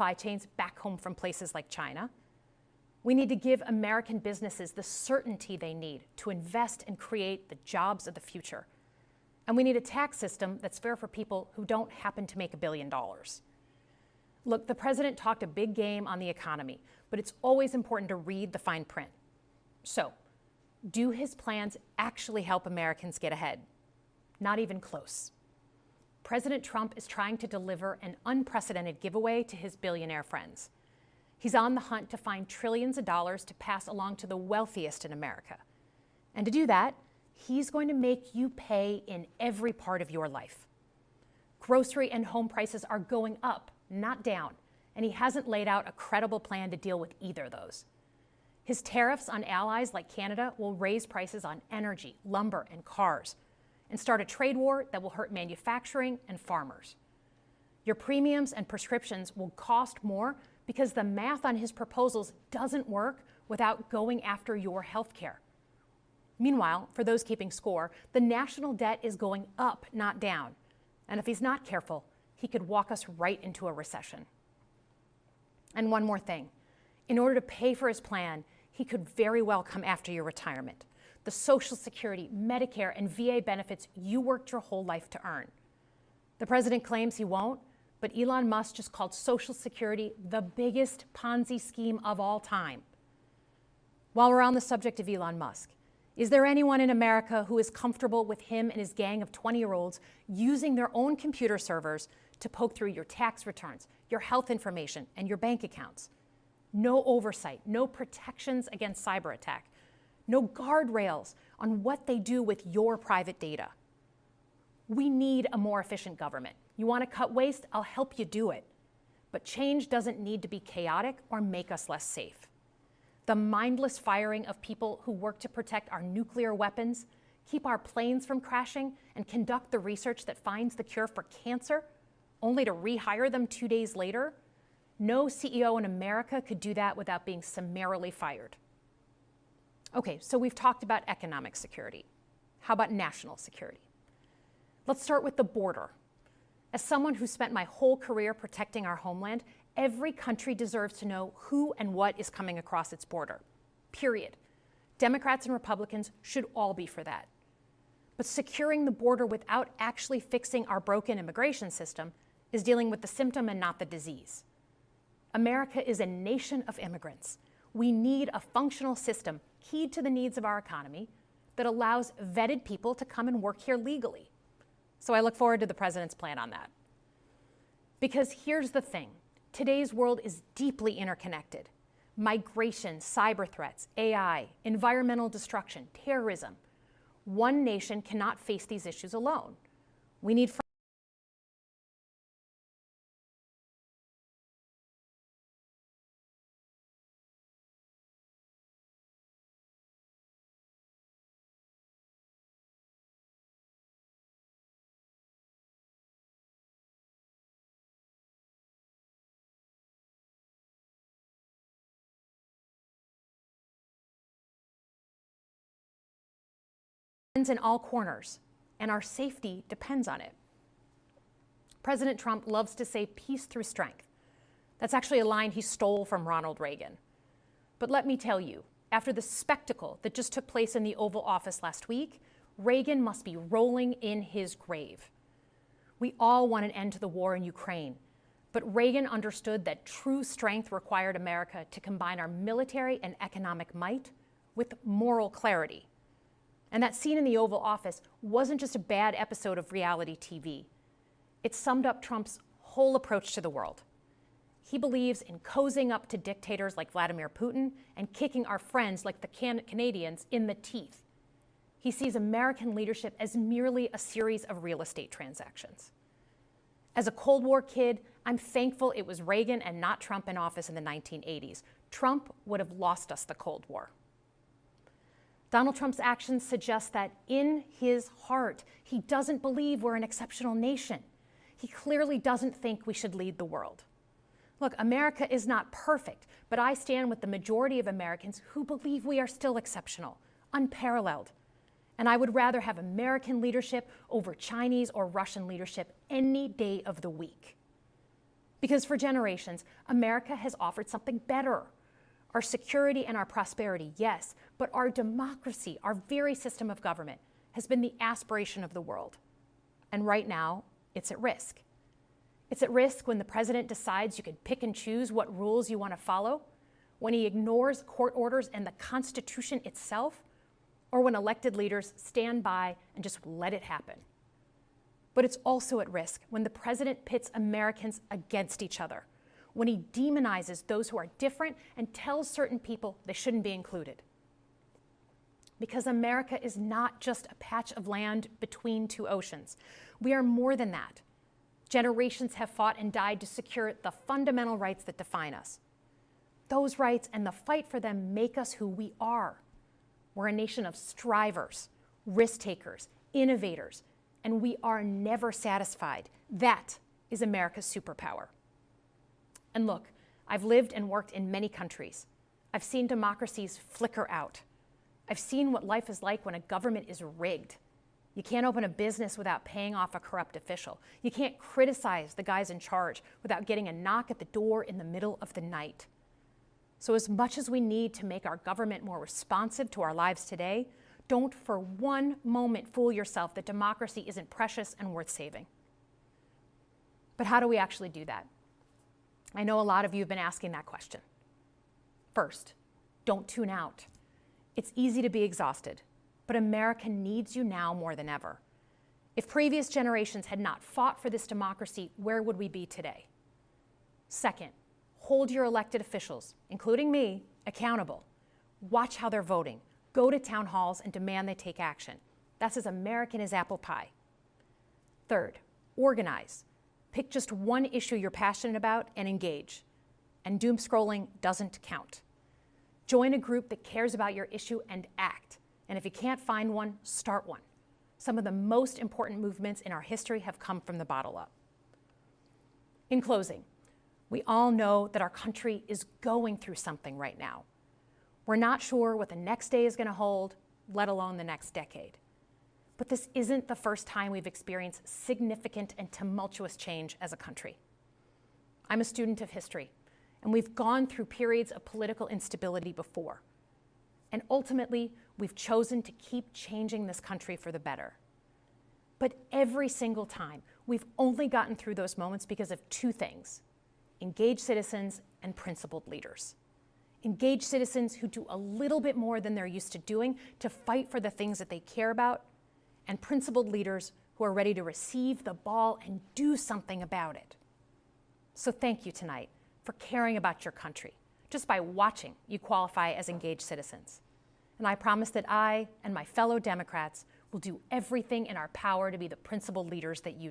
supply chains back home from places like China. We need to give American businesses the certainty they need to invest and create the jobs of the future. And we need a tax system that's fair for people who don't happen to make $1 billion. Look, the president talked a big game on the economy, but it's always important to read the fine print. So, do his plans actually help Americans get ahead? Not even close. President Trump is trying to deliver an unprecedented giveaway to his billionaire friends. He's on the hunt to find trillions of dollars to pass along to the wealthiest in America. And to do that, he's going to make you pay in every part of your life. Grocery and home prices are going up, not down, and he hasn't laid out a credible plan to deal with either of those. His tariffs on allies like Canada will raise prices on energy, lumber, and cars, and start a trade war that will hurt manufacturing and farmers. Your premiums and prescriptions will cost more because the math on his proposals doesn't work without going after your health care. Meanwhile, for those keeping score, the national debt is going up, not down. And if he's not careful, he could walk us right into a recession. And one more thing. In order to pay for his plan, he could very well come after your retirement, the Social Security, Medicare, and VA benefits you worked your whole life to earn. The president claims he won't, but Elon Musk just called Social Security the biggest Ponzi scheme of all time. While we're on the subject of Elon Musk, is there anyone in America who is comfortable with him and his gang of 20-year-olds using their own computer servers to poke through your tax returns, your health information, and your bank accounts? No oversight, no protections against cyber attack, no guardrails on what they do with your private data. We need a more efficient government. You want to cut waste? I'll help you do it. But change doesn't need to be chaotic or make us less safe. The mindless firing of people who work to protect our nuclear weapons, keep our planes from crashing, and conduct the research that finds the cure for cancer, only to rehire them 2 days later? No CEO in America could do that without being summarily fired. Okay, so we've talked about economic security. How about national security? Let's start with the border. As someone who spent my whole career protecting our homeland, every country deserves to know who and what is coming across its border, period. Democrats and Republicans should all be for that. But securing the border without actually fixing our broken immigration system is dealing with the symptom and not the disease. America is a nation of immigrants. We need a functional system keyed to the needs of our economy that allows vetted people to come and work here legally. So I look forward to the president's plan on that. Because here's the thing. Today's world is deeply interconnected. Migration, cyber threats, AI, environmental destruction, terrorism. One nation cannot face these issues alone. We need friends in all corners, and our safety depends on it. President Trump loves to say peace through strength. That's actually a line he stole from Ronald Reagan. But let me tell you, after the spectacle that just took place in the Oval Office last week, Reagan must be rolling in his grave. We all want an end to the war in Ukraine, but Reagan understood that true strength required America to combine our military and economic might with moral clarity. And that scene in the Oval Office wasn't just a bad episode of reality TV. It summed up Trump's whole approach to the world. He believes in cozying up to dictators like Vladimir Putin and kicking our friends like the Canadians in the teeth. He sees American leadership as merely a series of real estate transactions. As a Cold War kid, I'm thankful it was Reagan and not Trump in office in the 1980s. Trump would have lost us the Cold War. Donald Trump's actions suggest that in his heart, he doesn't believe we're an exceptional nation. He clearly doesn't think we should lead the world. Look, America is not perfect, but I stand with the majority of Americans who believe we are still exceptional, unparalleled. And I would rather have American leadership over Chinese or Russian leadership any day of the week. Because for generations, America has offered something better. Our security and our prosperity, yes, but our democracy, our very system of government, has been the aspiration of the world. And right now, it's at risk. It's at risk when the president decides you can pick and choose what rules you want to follow, when he ignores court orders and the Constitution itself, or when elected leaders stand by and just let it happen. But it's also at risk when the president pits Americans against each other, when he demonizes those who are different and tells certain people they shouldn't be included. Because America is not just a patch of land between two oceans. We are more than that. Generations have fought and died to secure the fundamental rights that define us. Those rights and the fight for them make us who we are. We're a nation of strivers, risk-takers, innovators, and we are never satisfied. That is America's superpower. And look, I've lived and worked in many countries. I've seen democracies flicker out. I've seen what life is like when a government is rigged. You can't open a business without paying off a corrupt official. You can't criticize the guys in charge without getting a knock at the door in the middle of the night. So as much as we need to make our government more responsive to our lives today, don't for one moment fool yourself that democracy isn't precious and worth saving. But how do we actually do that? I know a lot of you have been asking that question. First, don't tune out. It's easy to be exhausted, but America needs you now more than ever. If previous generations had not fought for this democracy, where would we be today? Second, hold your elected officials, including me, accountable. Watch how they're voting. Go to town halls and demand they take action. That's as American as apple pie. Third, organize. Pick just one issue you're passionate about and engage. And doom scrolling doesn't count. Join a group that cares about your issue and act. And if you can't find one, start one. Some of the most important movements in our history have come from the bottom up. In closing, we all know that our country is going through something right now. We're not sure what the next day is going to hold, let alone the next decade. But this isn't the first time we've experienced significant and tumultuous change as a country. I'm a student of history, and we've gone through periods of political instability before. And ultimately, we've chosen to keep changing this country for the better. But every single time, we've only gotten through those moments because of two things: engaged citizens and principled leaders. Engaged citizens who do a little bit more than they're used to doing to fight for the things that they care about, and principled leaders who are ready to receive the ball and do something about it. So thank you tonight for caring about your country. Just by watching, you qualify as engaged citizens. And I promise that I and my fellow Democrats will do everything in our power to be the principled leaders that you